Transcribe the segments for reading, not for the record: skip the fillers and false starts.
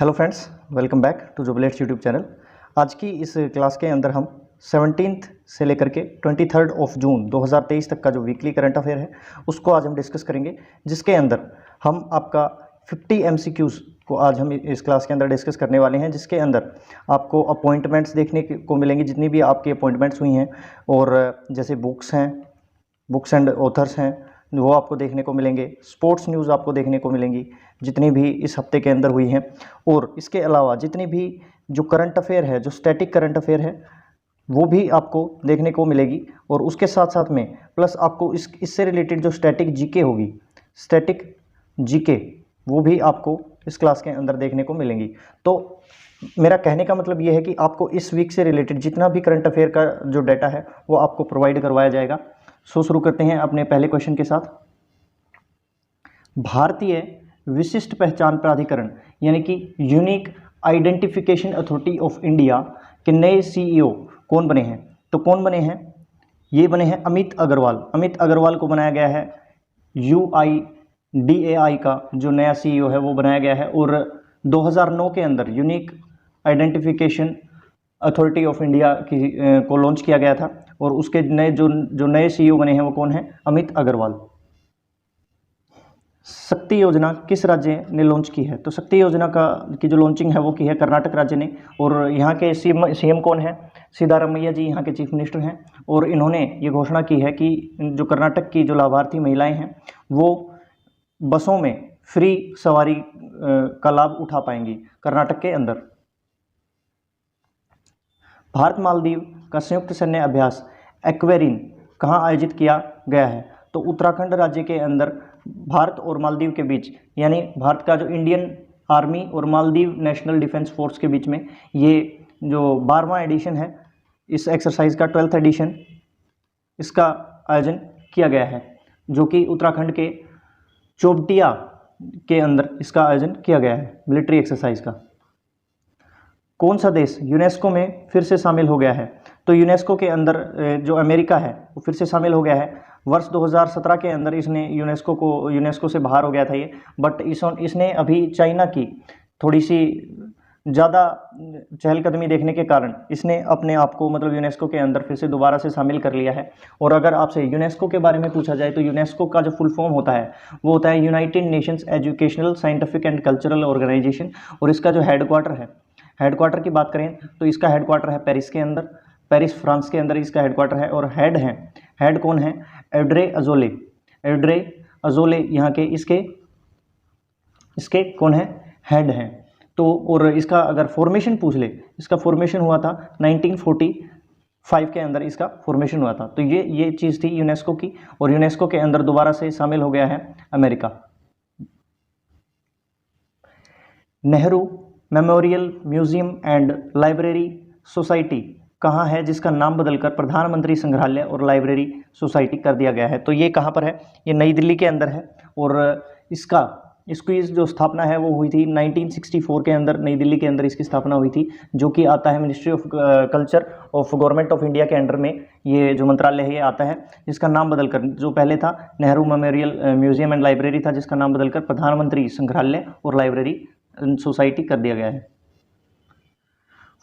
Hello friends, welcome back to जुबलेट्स YouTube channel. आज की इस क्लास के अंदर हम 17th से लेकर के 23 ऑफ जून 2023 तक का जो वीकली करंट अफेयर है उसको आज हम डिस्कस करेंगे, जिसके अंदर हम आपका 50 MCQs को आज हम इस क्लास के अंदर डिस्कस करने वाले हैं, जिसके अंदर आपको अपॉइंटमेंट्स देखने को मिलेंगी, जितनी भी आपकी अपॉइंटमेंट्स हुई हैं, और जैसे बुक्स हैं, बुक्स एंड ऑथर्स हैं, वो आपको देखने को मिलेंगे। स्पोर्ट्स न्यूज़ आपको देखने को मिलेंगी जितनी भी इस हफ्ते के अंदर हुई हैं, और इसके अलावा जितनी भी जो करंट अफेयर है, जो स्टैटिक करंट अफेयर है, वो भी आपको देखने को मिलेगी। और उसके साथ साथ में प्लस आपको इससे रिलेटेड जो स्टैटिक जीके होगी, स्टैटिक जीके, वो भी आपको इस क्लास के अंदर देखने को मिलेंगी। तो मेरा कहने का मतलब ये है कि आपको इस वीक से रिलेटेड जितना भी करंट अफेयर का जो डाटा है वो आपको प्रोवाइड करवाया जाएगा। शुरू करते हैं अपने पहले क्वेश्चन के साथ। भारतीय विशिष्ट पहचान प्राधिकरण यानी कि unique identification authority of India के नए CEO कौन बने हैं? तो कौन बने हैं? ये बने हैं अमित अग्रवाल। अमित अग्रवाल को बनाया गया है, UIDAI का जो नया CEO है वो बनाया गया है, और 2009 के अंदर unique identification authority of India को लॉन्च किया गया था, और उसके नए जो नए CEO बने हैं वो कौन है? अमित अग्रवाल। शक्ति योजना किस राज्य ने लॉन्च की है? तो शक्ति योजना की जो लॉन्चिंग है वो की है कर्नाटक राज्य ने, और यहाँ के CM कौन है? सिद्धारमैया जी यहाँ के चीफ मिनिस्टर हैं, और इन्होंने ये घोषणा की है कि जो कर्नाटक की जो लाभार्थी महिलाएं हैं वो बसों में फ्री सवारी का लाभ उठा पाएंगी कर्नाटक के अंदर। भारत मालदीव का संयुक्त सैन्य अभ्यास एक्वेरिन कहाँ आयोजित किया गया है? तो उत्तराखंड राज्य के अंदर भारत और मालदीव के बीच, यानी भारत का जो इंडियन आर्मी और मालदीव नेशनल डिफेंस फोर्स के बीच में ये जो 12वां एडिशन है इस एक्सरसाइज का, 12th एडिशन, इसका आयोजन किया गया है, जो कि उत्तराखंड के चोपटिया के अंदर इसका आयोजन किया गया है मिलिट्री एक्सरसाइज का। कौन सा देश यूनेस्को में फिर से शामिल हो गया है? तो यूनेस्को के अंदर जो अमेरिका है वो फिर से शामिल हो गया है। वर्ष 2017 के अंदर इसने यूनेस्को से बाहर हो गया था ये, बट इसने अभी चाइना की थोड़ी सी ज़्यादा चहलकदमी देखने के कारण इसने अपने आप को मतलब यूनेस्को के अंदर फिर से दोबारा से शामिल कर लिया है। और अगर आपसे यूनेस्को के बारे में पूछा जाए तो यूनेस्को का जो फुल फॉर्म होता है वो होता है United Nations Educational, Scientific and Cultural Organization, और इसका जो हेडक्वार्टर है, हेडक्वार्टर की बात करें तो इसका हेडक्वार्टर है पेरिस के अंदर, पेरिस फ्रांस के अंदर इसका हेडक्वार्टर है। और हेड कौन है? एड्रे अजोले। एड्रे अजोले यहाँ के इसके कौन है? हेड हैं। तो और इसका अगर फॉर्मेशन पूछ ले, इसका फॉर्मेशन हुआ था 1945 के अंदर इसका फॉर्मेशन हुआ था। तो ये चीज़ थी यूनेस्को की, और यूनेस्को के अंदर दोबारा से शामिल हो गया है America. Nehru memorial museum and library society कहाँ है, जिसका नाम बदलकर प्रधानमंत्री संग्रहालय और लाइब्रेरी सोसाइटी कर दिया गया है? तो ये कहाँ पर है? ये नई दिल्ली के अंदर है, और इसकी जो स्थापना है वो हुई थी 1964 के अंदर, नई दिल्ली के अंदर इसकी स्थापना हुई थी, जो कि आता है ministry of culture of government of India के अंडर में ये जो मंत्रालय है ये आता है, जिसका नाम बदलकर, जो पहले था Nehru memorial museum and library था, जिसका नाम बदलकर प्रधानमंत्री संग्रहालय और लाइब्रेरी सोसाइटी कर दिया गया है।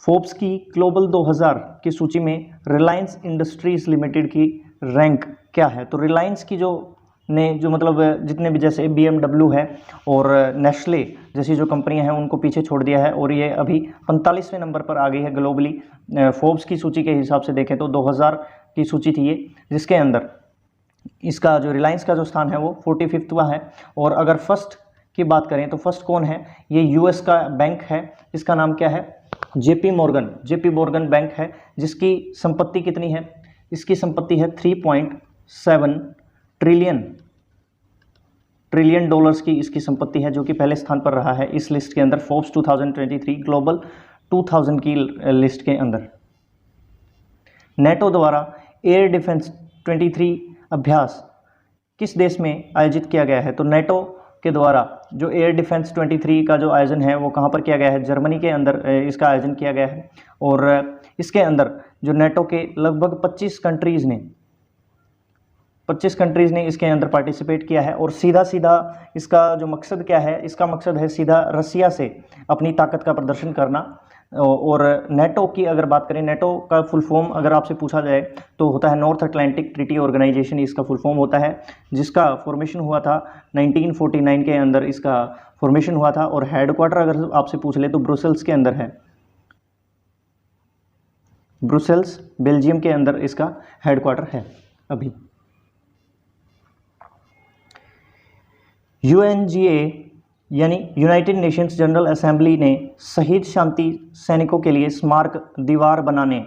फोर्ब्स की ग्लोबल 2000 की सूची में रिलायंस इंडस्ट्रीज लिमिटेड की रैंक क्या है? तो रिलायंस की जो मतलब जितने भी जैसे BMW है और नेस्ले जैसी जो कंपनियां हैं उनको पीछे छोड़ दिया है, और ये अभी 45वें नंबर पर आ गई है ग्लोबली। फोर्ब्स की सूची के हिसाब से देखें तो 2000 की सूची थी ये, जिसके अंदर इसका जो रिलायंस का जो स्थान है वो 45वां है। और अगर फर्स्ट की बात करें तो फर्स्ट कौन है? ये US का बैंक है, इसका नाम क्या है? JP मॉर्गन बैंक है, जिसकी संपत्ति कितनी है? इसकी संपत्ति है 3.7 ट्रिलियन डॉलर्स की इसकी संपत्ति है, जो कि पहले स्थान पर रहा है इस लिस्ट के अंदर, फोर्ब्स 2023 ग्लोबल 2000 की लिस्ट के अंदर। नेटो द्वारा एयर डिफेंस 23 अभ्यास किस देश में आयोजित किया गया है? तो नेटो के द्वारा जो एयर डिफेंस 23 का जो आयोजन है वो कहाँ पर किया गया है? जर्मनी के अंदर इसका आयोजन किया गया है, और इसके अंदर जो नेटो के लगभग 25 कंट्रीज़ ने 25 कंट्रीज़ ने इसके अंदर पार्टिसिपेट किया है। और सीधा सीधा इसका जो मकसद क्या है, इसका मकसद है सीधा रसिया से अपनी ताकत का प्रदर्शन करना। और नेटो की अगर बात करें, नेटो का फुल फॉर्म अगर आपसे पूछा जाए तो होता है नॉर्थ अटलांटिक ट्रीटी ऑर्गेनाइजेशन, इसका फुल फॉर्म होता है, जिसका फॉर्मेशन हुआ था 1949 के अंदर इसका फॉर्मेशन हुआ था। और हेडक्वार्टर अगर आपसे पूछ ले तो ब्रुसेल्स के अंदर है, ब्रुसेल्स बेल्जियम के अंदर इसका हेडक्वार्टर है अभी। यूएनजीए यानी यूनाइटेड नेशंस जनरल असेंबली ने शहीद शांति सैनिकों के लिए स्मारक दीवार बनाने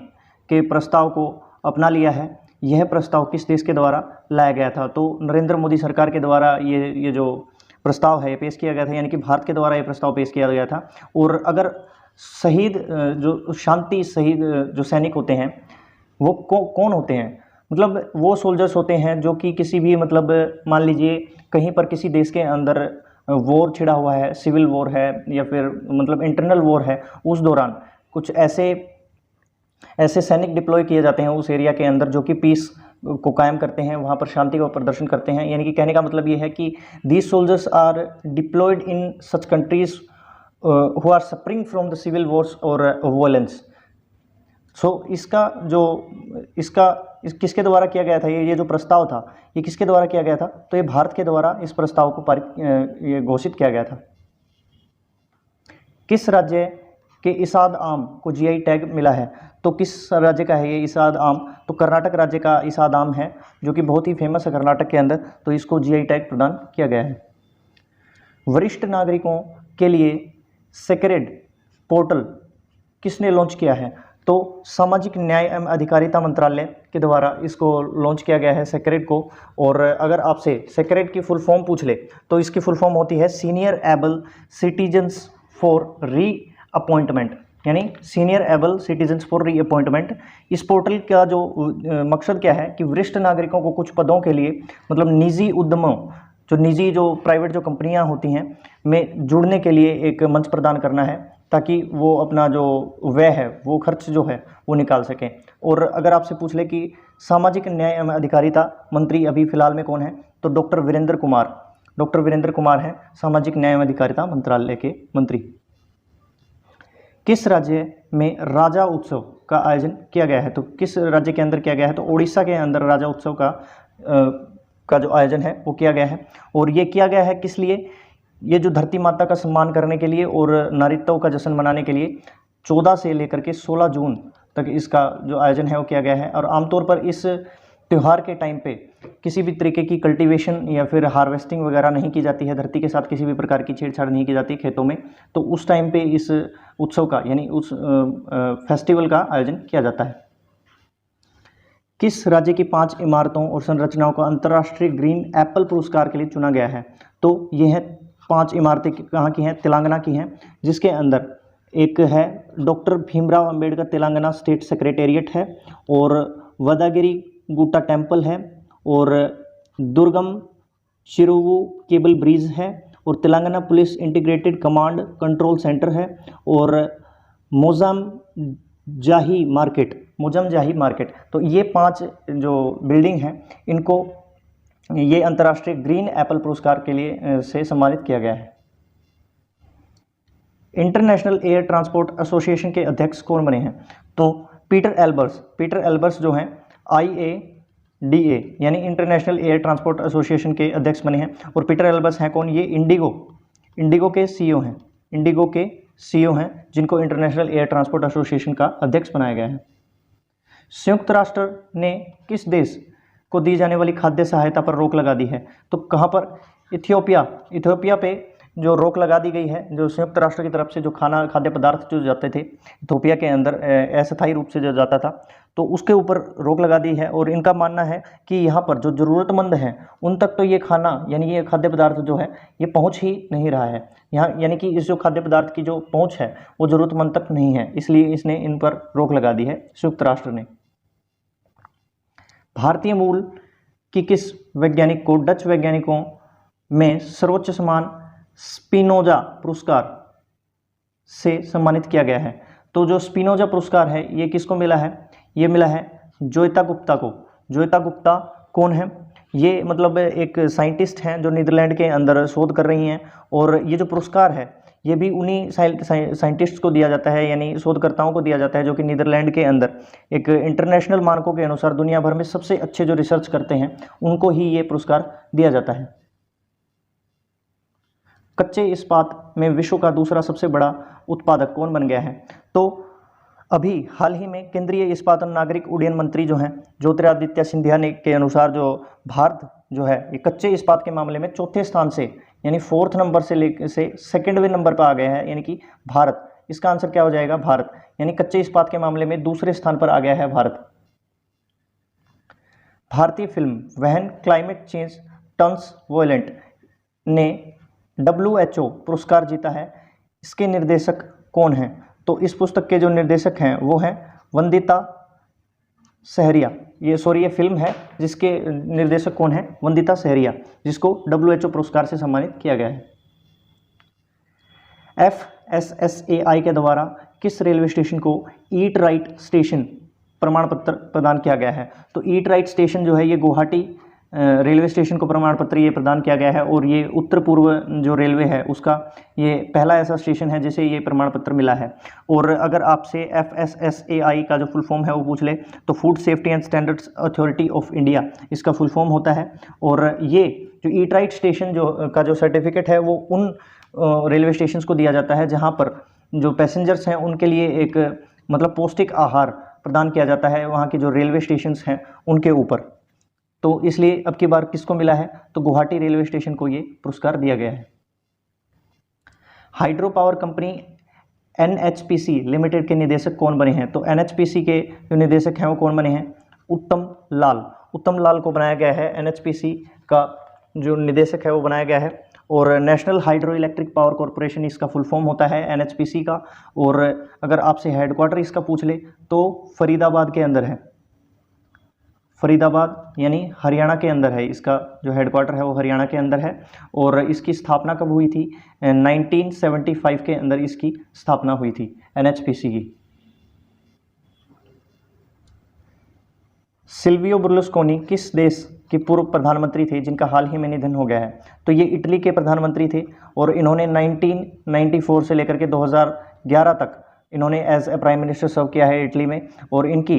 के प्रस्ताव को अपना लिया है। यह प्रस्ताव किस देश के द्वारा लाया गया था? तो नरेंद्र मोदी सरकार के द्वारा ये जो प्रस्ताव है ये पेश किया गया था, यानी कि भारत के द्वारा ये प्रस्ताव पेश किया गया था। और अगर शहीद जो शांति शहीद जो सैनिक होते हैं वो कौन होते हैं? मतलब वो सोल्जर्स होते हैं जो कि किसी भी मतलब मान लीजिए कहीं पर किसी देश के अंदर वॉर छिड़ा हुआ है, सिविल वॉर है या फिर मतलब इंटरनल वॉर है, उस दौरान कुछ ऐसे सैनिक डिप्लॉय किए जाते हैं उस एरिया के अंदर जो कि पीस को कायम करते हैं, वहाँ पर शांति का प्रदर्शन करते हैं। यानी कि कहने का मतलब ये है कि these soldiers are deployed in such countries who are suffering from the civil wars और वॉयलेंस। सो इस किसके द्वारा किया गया था? ये जो प्रस्ताव था ये किसके द्वारा किया गया था? तो ये भारत के द्वारा इस प्रस्ताव को ये घोषित किया गया था। किस राज्य के इसाद आम को जीआई टैग मिला है? तो किस राज्य का है ये इसाद आम? तो कर्नाटक राज्य का इसाद आम है, जो कि बहुत ही फेमस है कर्नाटक के अंदर, तो इसको जीआई टैग प्रदान किया गया है। वरिष्ठ नागरिकों के लिए सेक्रेड पोर्टल किसने लॉन्च किया है? तो सामाजिक न्याय एवं अधिकारिता मंत्रालय के द्वारा इसको लॉन्च किया गया है सेक्रेड को। और अगर आपसे सेक्रेड की फुल फॉर्म पूछ ले तो इसकी फुल फॉर्म होती है senior able citizens for re appointment, यानी senior able citizens for re appointment. इस पोर्टल का जो मकसद क्या है कि वरिष्ठ नागरिकों को कुछ पदों के लिए मतलब निजी उद्यमों जो प्राइवेट जो कंपनियां होती हैं में जुड़ने के लिए एक मंच प्रदान करना है, ताकि वो अपना जो व्यय है वो खर्च जो है वो निकाल सकें। और अगर आपसे पूछ ले कि सामाजिक न्याय एवं अधिकारिता मंत्री अभी फिलहाल में कौन है, तो डॉक्टर वीरेंद्र कुमार हैं सामाजिक न्याय एवं अधिकारिता मंत्रालय के मंत्री। किस राज्य में राजा उत्सव का आयोजन किया गया है? तो किस राज्य के अंदर किया गया है? तो ओडिशा के अंदर राजा उत्सव का जो आयोजन है वो किया गया है। और ये किया गया है किस लिए? ये जो धरती माता का सम्मान करने के लिए और नारीत्व का जश्न मनाने के लिए 14 से लेकर के 16 जून तक इसका जो आयोजन है वो किया गया है। और आमतौर पर इस त्यौहार के टाइम पे किसी भी तरीके की कल्टीवेशन या फिर हार्वेस्टिंग वगैरह नहीं की जाती है, धरती के साथ किसी भी प्रकार की छेड़छाड़ नहीं की जाती खेतों में। तो उस टाइम पे इस उत्सव का यानी उस फेस्टिवल का आयोजन किया जाता है। किस राज्य की 5 इमारतों और संरचनाओं को अंतर्राष्ट्रीय ग्रीन एप्पल पुरस्कार के लिए चुना गया है? तो ये है 5 इमारतें कहाँ की हैं? तेलंगाना की हैं, जिसके अंदर एक है doctor Bhimrao Ambedkar Telangana state secretariat है, और वदागिरी गुट्टा टेम्पल है, और दुर्गम चिरुवु केबल ब्रिज है, और Telangana police integrated command control centre है, और मोजमजाही मार्केट। तो ये 5 जो बिल्डिंग हैं इनको ये अंतर्राष्ट्रीय ग्रीन एप्पल पुरस्कार के लिए से सम्मानित किया गया है। इंटरनेशनल एयर ट्रांसपोर्ट एसोसिएशन के अध्यक्ष कौन बने हैं? तो पीटर एल्बर्स जो हैं IADA यानी इंटरनेशनल एयर ट्रांसपोर्ट एसोसिएशन के अध्यक्ष बने हैं। और पीटर एल्बर्स हैं कौन? ये इंडिगो के CEO हैं जिनको इंटरनेशनल एयर ट्रांसपोर्ट एसोसिएशन का अध्यक्ष बनाया गया है। संयुक्त राष्ट्र ने किस देश को दी जाने वाली खाद्य सहायता पर रोक लगा दी है? तो कहाँ पर? इथियोपिया पे जो रोक लगा दी गई है, जो संयुक्त राष्ट्र की तरफ से जो खाद्य पदार्थ जो जाते थे इथियोपिया के अंदर अस्थायी रूप से जो जाता था, तो उसके ऊपर रोक लगा दी है। और इनका मानना है कि यहाँ पर जो ज़रूरतमंद हैं उन तक तो ये खाना यानी ये खाद्य पदार्थ जो है ये पहुँच ही नहीं रहा है यहाँ, यानी कि इस जो खाद्य पदार्थ की जो पहुँच है वो ज़रूरतमंद तक नहीं है, इसलिए इसने इन पर रोक लगा दी है संयुक्त राष्ट्र ने। भारतीय मूल की किस वैज्ञानिक को डच वैज्ञानिकों में सर्वोच्च सम्मान स्पिनोजा पुरस्कार से सम्मानित किया गया है? तो जो स्पिनोजा पुरस्कार है ये किसको मिला है? ये मिला है जोयता गुप्ता कौन है? ये मतलब एक साइंटिस्ट हैं जो नीदरलैंड के अंदर शोध कर रही हैं, और ये जो पुरस्कार है ये भी उन्हीं साइंटिस्ट्स को दिया जाता है, यानी शोधकर्ताओं को दिया जाता है जो कि नीदरलैंड के अंदर एक इंटरनेशनल मानकों के अनुसार दुनिया भर में सबसे अच्छे जो रिसर्च करते हैं उनको ही ये पुरस्कार दिया जाता है। कच्चे इस्पात में विश्व का दूसरा सबसे बड़ा उत्पादक कौन बन गया है? तो अभी हाल ही में केंद्रीय इस्पात और नागरिक उड्डयन मंत्री जो हैं ज्योतिरादित्य सिंधिया ने के अनुसार जो भारत जो है ये कच्चे इस्पात के मामले में चौथे स्थान से यानी 4th नंबर से लेकर से 2nd नंबर पर आ गया है, यानी कि भारत। इसका आंसर क्या हो जाएगा? भारत। यानी कच्चे इस्पात के मामले में दूसरे स्थान पर आ गया है भारत। भारतीय film when climate change turns violent ने WHO पुरस्कार जीता है। इसके निर्देशक कौन हैं? तो इस पुस्तक के जो निर्देशक हैं वो हैं वंदिता सहरिया। ये फिल्म है जिसके निर्देशक कौन है? वंदिता सहरिया, जिसको WHO पुरस्कार से सम्मानित किया गया है। FSSAI के द्वारा किस रेलवे स्टेशन को ईट राइट स्टेशन प्रमाण पत्र प्रदान किया गया है? तो ईट राइट स्टेशन जो है ये गुवाहाटी रेलवे स्टेशन को प्रमाण पत्र ये प्रदान किया गया है, और ये उत्तर पूर्व जो रेलवे है उसका ये पहला ऐसा स्टेशन है जिसे ये प्रमाण पत्र मिला है। और अगर आपसे FSSAI का जो फुल फॉर्म है वो पूछ ले तो food safety and standards authority of India इसका फुल फॉर्म होता है। और ये जो ईट राइट स्टेशन जो सर्टिफिकेट है वो उन रेलवे स्टेशन को दिया जाता है जहाँ पर जो पैसेंजर्स हैं उनके लिए एक मतलब पौष्टिक आहार प्रदान किया जाता है वहाँ के जो रेलवे स्टेशन हैं उनके ऊपर। तो इसलिए अब की बार किसको मिला है? तो गुवाहाटी रेलवे स्टेशन को ये पुरस्कार दिया गया है। Hydro power company NHPC limited के निदेशक कौन बने हैं? तो NHPC के जो निदेशक हैं वो कौन बने हैं? उत्तम लाल। उत्तम लाल को बनाया गया है, NHPC का जो निदेशक है वो बनाया गया है। और national hydro electric power corporation इसका फुल फॉर्म होता है NHPC का। और अगर आपसे हेडक्वार्टर इसका पूछ ले तो फरीदाबाद के अंदर है। फरीदाबाद यानी हरियाणा के अंदर है, इसका जो हेडक्वार्टर है वो हरियाणा के अंदर है। और इसकी स्थापना कब हुई थी? 1975 के अंदर इसकी स्थापना हुई थी NHPC की। सिल्वियो बर्लुस्कोनी किस देश के पूर्व प्रधानमंत्री थे जिनका हाल ही में निधन हो गया है? तो ये इटली के प्रधानमंत्री थे, और इन्होंने 1994 से लेकर के 2011 तक इन्होंने एज ए प्राइम मिनिस्टर सर्व किया है इटली में। और इनकी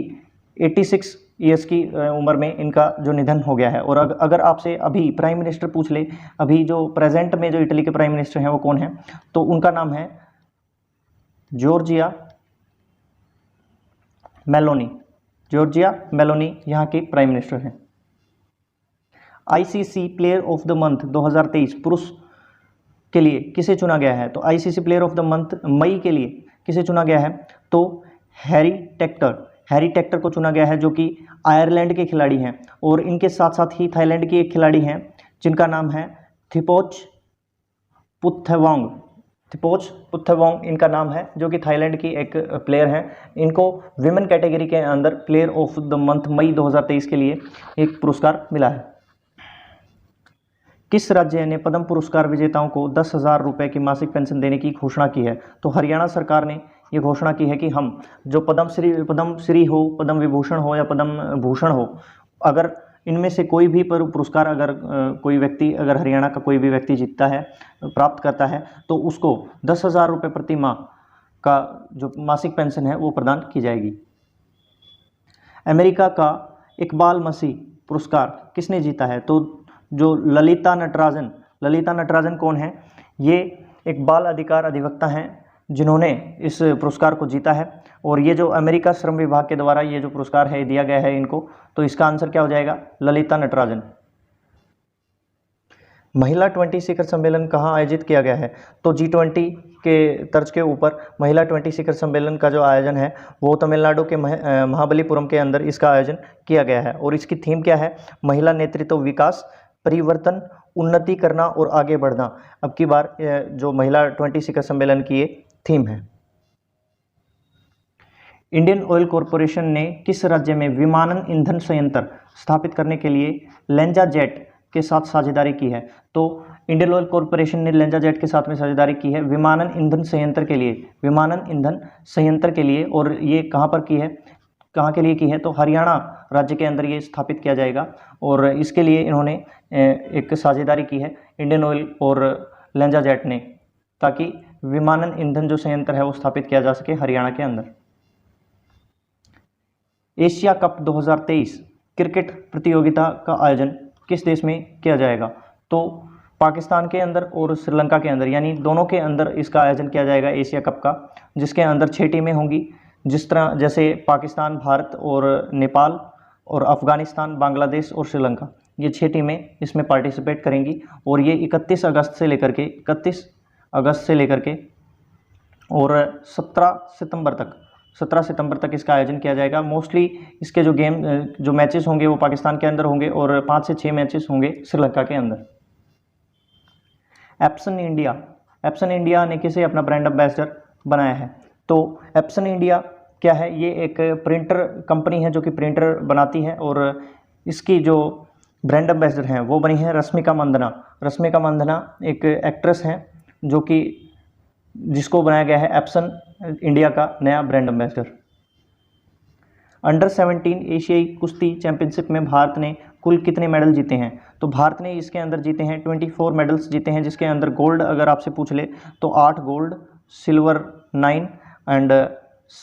86 ईयर्स की उम्र में इनका जो निधन हो गया है। और अगर आपसे अभी प्राइम मिनिस्टर पूछ ले, अभी जो प्रेजेंट में जो इटली के प्राइम मिनिस्टर हैं वो कौन है? तो उनका नाम है जॉर्जिया मेलोनी। जॉर्जिया मेलोनी यहाँ के प्राइम मिनिस्टर हैं। ICC player of the month 2023 पुरुष के लिए किसे चुना गया है? तो ICC player of the month मई के लिए किसे चुना गया है? तो हैरी टेक्टर को चुना गया है, जो कि आयरलैंड के खिलाड़ी हैं। और इनके साथ साथ ही थाईलैंड की एक खिलाड़ी हैं जिनका नाम है थिपोच पुथेवोंग इनका नाम है, जो कि थाईलैंड की एक प्लेयर हैं। इनको विमेन कैटेगरी के अंदर प्लेयर ऑफ द मंथ मई 2023 के लिए एक पुरस्कार मिला है। किस राज्य ने पद्म पुरस्कार विजेताओं को 10,000 रुपये की मासिक पेंशन देने की घोषणा की है? तो हरियाणा सरकार ने ये घोषणा की है कि हम जो पद्मश्री हो, पद्म विभूषण हो या पद्म भूषण हो, अगर इनमें से कोई भी पुरस्कार अगर कोई व्यक्ति अगर हरियाणा का कोई भी व्यक्ति जीतता है, प्राप्त करता है, तो उसको 10,000 रुपये प्रति माह का जो मासिक पेंशन है वो प्रदान की जाएगी। अमेरिका का इकबाल मसीह पुरस्कार किसने जीता है? तो जो ललिता नटराजन कौन है? ये एक बाल अधिकार अधिवक्ता हैं जिन्होंने इस पुरस्कार को जीता है। और ये जो अमेरिका श्रम विभाग के द्वारा ये जो पुरस्कार है दिया गया है इनको, तो इसका आंसर क्या हो जाएगा? ललिता नटराजन। महिला 20 शिखर सम्मेलन कहाँ आयोजित किया गया है? तो G20 के तर्ज के ऊपर महिला 20 शिखर सम्मेलन का जो आयोजन है वो तमिलनाडु के महाबलीपुरम के अंदर इसका आयोजन किया गया है। और इसकी थीम क्या है? महिला नेतृत्व, विकास, परिवर्तन, उन्नति करना और आगे बढ़ना। अब की बार जो महिला 20 शिखर सम्मेलन की ये थीम है। इंडियन ऑयल कॉरपोरेशन ने किस राज्य में विमानन ईंधन संयंत्र स्थापित करने के लिए लेंजाजेट के साथ साझेदारी की है? तो इंडियन ऑयल कॉरपोरेशन ने लेंजाजेट के साथ में साझेदारी की है विमानन ईंधन संयंत्र के लिए। और ये कहाँ पर की है? कहाँ के लिए की है, तो हरियाणा राज्य के अंदर ये स्थापित किया जाएगा। और इसके लिए इन्होंने एक साझेदारी की है इंडियन ऑयल और लेंजाजेट ने, ताकि विमानन ईंधन जो संयंत्र है वो स्थापित किया जा सके हरियाणा के अंदर। एशिया कप 2023 क्रिकेट प्रतियोगिता का आयोजन किस देश में किया जाएगा, तो पाकिस्तान के अंदर और श्रीलंका के अंदर, यानी दोनों के अंदर इसका आयोजन किया जाएगा एशिया कप का, जिसके अंदर 6 टीमें होंगी। जिस तरह जैसे पाकिस्तान, भारत और नेपाल और अफगानिस्तान, बांग्लादेश और श्रीलंका, ये 6 टीमें इसमें पार्टिसिपेट करेंगी। और ये 31 अगस्त से लेकर के और 17 सितंबर तक इसका आयोजन किया जाएगा। मोस्टली इसके जो मैचेस होंगे वो पाकिस्तान के अंदर होंगे और 5 से 6 मैचेस होंगे श्रीलंका के अंदर। एप्सन इंडिया ने किसे अपना ब्रांड एम्बेसडर बनाया है, तो एप्सन इंडिया क्या है, ये एक प्रिंटर कंपनी है जो कि प्रिंटर बनाती है, और इसकी जो ब्रांड एम्बेसडर हैं वो बनी है रश्मिका मंदना एक एक्ट्रेस हैं जिसको बनाया गया है एप्सन इंडिया का नया ब्रांड एम्बेसडर। अंडर 17 एशियाई कुश्ती चैंपियनशिप में भारत ने कुल कितने मेडल जीते हैं, तो भारत ने इसके अंदर जीते हैं 24 मेडल्स जीते हैं, जिसके अंदर गोल्ड अगर आपसे पूछ ले तो 8 गोल्ड, सिल्वर 9 एंड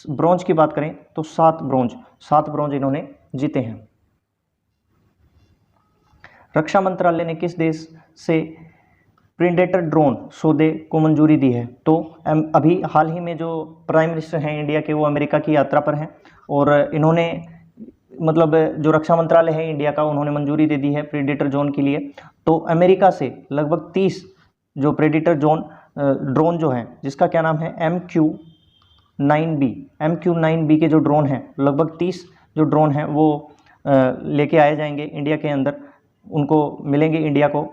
ब्रॉन्ज की बात करें तो 7 ब्रॉन्ज इन्होंने जीते हैं। रक्षा मंत्रालय ने किस देश से प्रेडेटर ड्रोन सौदे को मंजूरी दी है, तो अभी हाल ही में जो प्राइम मिनिस्टर हैं इंडिया के वो अमेरिका की यात्रा पर हैं, और इन्होंने मतलब जो रक्षा मंत्रालय है इंडिया का उन्होंने मंजूरी दे दी है प्रेडेटर ड्रोन के लिए। तो अमेरिका से लगभग 30 जो प्रेडेटर ड्रोन जो हैं, जिसका क्या नाम है MQ-9B के जो ड्रोन हैं, लगभग 30 जो ड्रोन हैं वो लेके आए जाएंगे इंडिया के अंदर, उनको मिलेंगे इंडिया को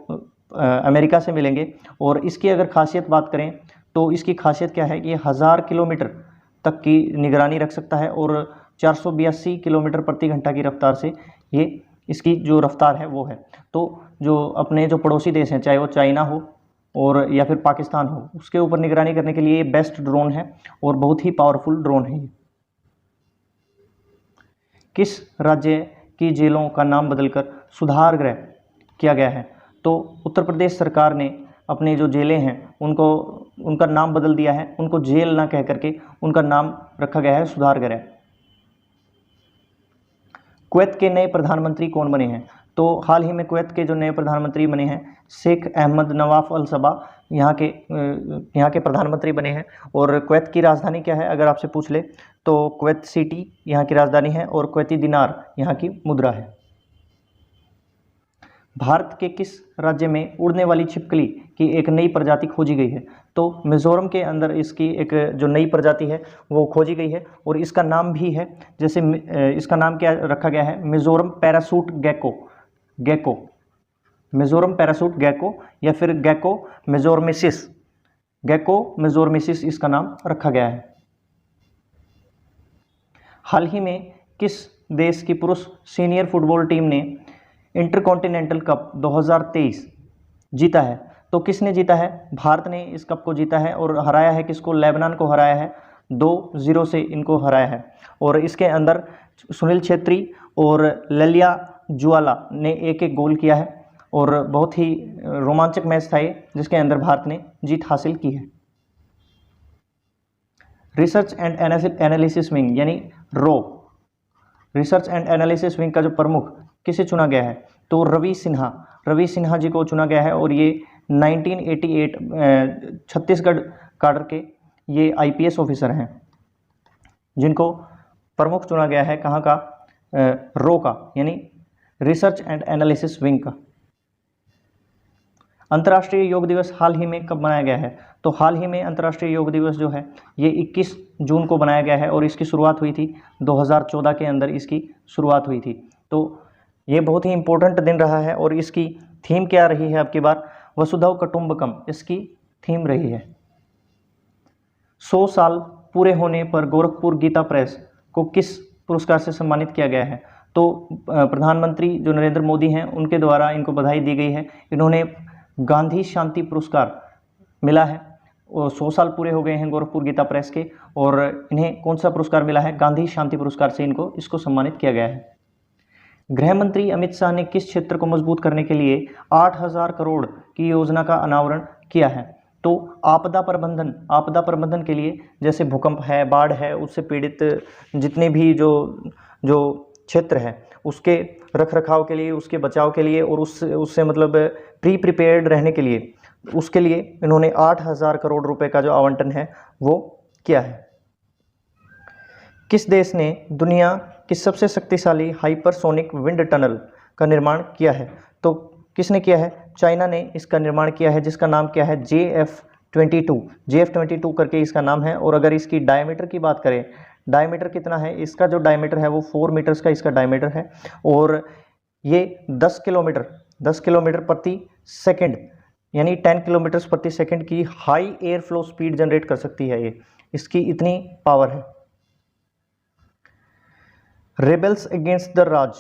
अमेरिका से मिलेंगे। और इसकी अगर खासियत बात करें तो इसकी खासियत क्या है कि ये 1000 किलोमीटर तक की निगरानी रख सकता है और 482 किलोमीटर प्रति घंटा की रफ्तार से ये इसकी जो रफ्तार है वो है। तो जो अपने जो पड़ोसी देश हैं, चाहे वो चाइना हो और या फिर पाकिस्तान हो, उसके ऊपर निगरानी करने के लिए ये बेस्ट ड्रोन है और बहुत ही पावरफुल ड्रोन है ये। किस राज्य की जेलों का नाम बदलकर सुधार गृह किया गया है, तो उत्तर प्रदेश सरकार ने अपने जो जेलें हैं उनका नाम बदल दिया है, उनको जेल ना कह करके उनका नाम रखा गया है सुधार गृह। कुवैत के नए प्रधानमंत्री कौन बने हैं, तो हाल ही में कुवैत के जो नए प्रधानमंत्री बने हैं शेख अहमद नवाफ अल सबा यहाँ के प्रधानमंत्री बने हैं। और कुवैत की राजधानी क्या है अगर आपसे पूछ ले तो कुवैत सिटी यहाँ की राजधानी है और कुवैती दिनार यहाँ की मुद्रा है। भारत के किस राज्य में उड़ने वाली छिपकली की एक नई प्रजाति खोजी गई है, तो मिज़ोरम के अंदर इसकी एक जो नई प्रजाति है वो खोजी गई है और इसका नाम भी है, जैसे इसका नाम क्या रखा गया है, मिज़ोरम पैरासूट गैको, मिज़ोरम पैरासूट गैको या फिर गैको मिज़ोरमिसिस इसका नाम रखा गया है। हाल ही में किस देश की पुरुष सीनियर फुटबॉल टीम ने इंटरकॉन्टिनेंटल कप 2023 जीता है, तो किसने जीता है, भारत ने इस कप को जीता है और हराया है किसको, लेबनान को हराया है, 2-0 से इनको हराया है। और इसके अंदर सुनील छेत्री और ललिया जुआला ने एक गोल किया है और बहुत ही रोमांचक मैच था ये, जिसके अंदर भारत ने जीत हासिल की है। रिसर्च एंड एनालिसिस विंग यानी रो, रिसर्च एंड एनालिसिस विंग का जो प्रमुख किसे चुना गया है, तो रवि सिन्हा जी को चुना गया है और ये 1988 छत्तीसगढ़ काडर के ये IPS ऑफिसर हैं जिनको प्रमुख चुना गया है, कहाँ का, रो का यानी रिसर्च एंड एनालिसिस विंग का। अंतर्राष्ट्रीय योग दिवस हाल ही में कब मनाया गया है, तो हाल ही में अंतर्राष्ट्रीय योग दिवस जो है ये 21 जून को बनाया गया है और इसकी शुरुआत हुई थी 2014 के अंदर इसकी शुरुआत हुई थी। तो ये बहुत ही इम्पोर्टेंट दिन रहा है और इसकी थीम क्या रही है, अब की बार वसुधैव कुटुंबकम इसकी थीम रही है। 100 साल पूरे होने पर गोरखपुर गीता प्रेस को किस पुरस्कार से सम्मानित किया गया है, तो प्रधानमंत्री जो नरेंद्र मोदी हैं उनके द्वारा इनको बधाई दी गई है। इन्होंने गांधी शांति पुरस्कार मिला है 100 साल पूरे हो गए हैं गोरखपुर गीता प्रेस के, और इन्हें कौन सा पुरस्कार मिला है? गांधी शांति पुरस्कार से इसको सम्मानित किया गया है। गृह मंत्री अमित शाह ने किस क्षेत्र को मजबूत करने के लिए 8,000 करोड़ की योजना का अनावरण किया है? तो आपदा प्रबंधन के लिए, जैसे भूकंप है, बाढ़ है, उससे पीड़ित जितने भी जो क्षेत्र है उसके रखरखाव के लिए, उसके बचाव के लिए और उससे मतलब प्रिपेयर्ड रहने के लिए, उसके लिए इन्होंने 8,000 करोड़ रुपए का जो आवंटन है वो किया है। किस देश ने दुनिया की सबसे शक्तिशाली हाइपरसोनिक विंड टनल का निर्माण किया है? तो किसने किया है? चाइना ने इसका निर्माण किया है, जिसका नाम क्या है? JF-22 करके इसका नाम है। और अगर इसकी डायमीटर की बात करें, डायमीटर कितना है इसका? जो डायमीटर है वो 4 मीटर्स का इसका डायमीटर है, और ये 10 किलोमीटर प्रति सेकंड यानी 10 किलोमीटर प्रति सेकंड की high air flow speed generate कर सकती है। ये इसकी इतनी पावर है। Rebels against the Raj,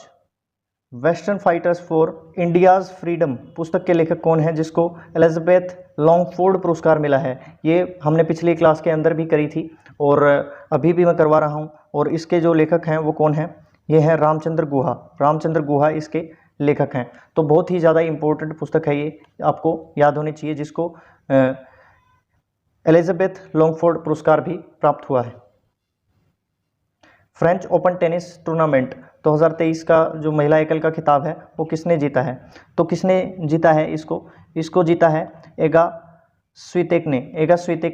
western fighters for India's freedom पुस्तक के लेखक कौन है, जिसको एलिजाबेथ लॉन्गफोर्ड पुरस्कार मिला है? ये हमने पिछली क्लास के अंदर भी करी थी और अभी भी मैं करवा रहा हूँ। और इसके जो लेखक हैं वो कौन हैं? ये हैं रामचंद्र गुहा इसके लेखक हैं। तो बहुत ही ज़्यादा इम्पोर्टेंट पुस्तक है, ये आपको याद होनी चाहिए, जिसको एलिजाबेथ लॉन्गफोर्ड पुरस्कार भी प्राप्त हुआ है। फ्रेंच ओपन टेनिस टूर्नामेंट 2023 का जो महिला एकल का खिताब है वो किसने जीता है? तो किसने जीता है इसको जीता है एगा स्वितेक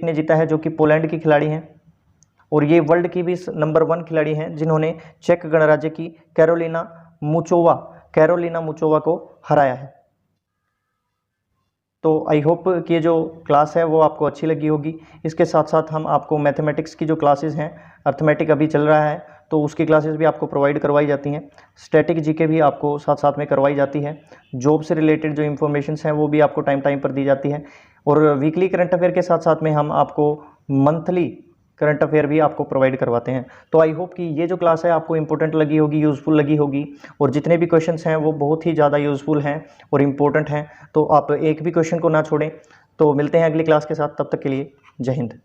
ने जीता है, जो कि पोलैंड की खिलाड़ी हैं, और ये वर्ल्ड की भी नंबर 1 खिलाड़ी हैं, जिन्होंने चेक गणराज्य की कैरोलिना मुचोवा को हराया है। तो आई होप कि ये जो क्लास है वो आपको अच्छी लगी होगी। इसके साथ साथ हम आपको मैथमेटिक्स की जो क्लासेस हैं, अर्थमेटिक अभी चल रहा है तो उसकी क्लासेस भी आपको प्रोवाइड करवाई जाती हैं। स्टैटिक जीके भी आपको साथ साथ में करवाई जाती है। जॉब से रिलेटेड जो इन्फॉर्मेशंस हैं वो भी आपको टाइम पर दी जाती है। और वीकली करंट अफेयर के साथ साथ में हम आपको मंथली करंट अफेयर भी आपको प्रोवाइड करवाते हैं। तो आई होप कि ये जो क्लास है आपको इंपॉर्टेंट लगी होगी, यूज़फुल लगी होगी, और जितने भी क्वेश्चंस हैं वो बहुत ही ज़्यादा यूज़फुल हैं और इम्पोर्टेंट हैं। तो आप एक भी क्वेश्चन को ना छोड़ें। तो मिलते हैं अगली क्लास के साथ, तब तक के लिए जय हिंद।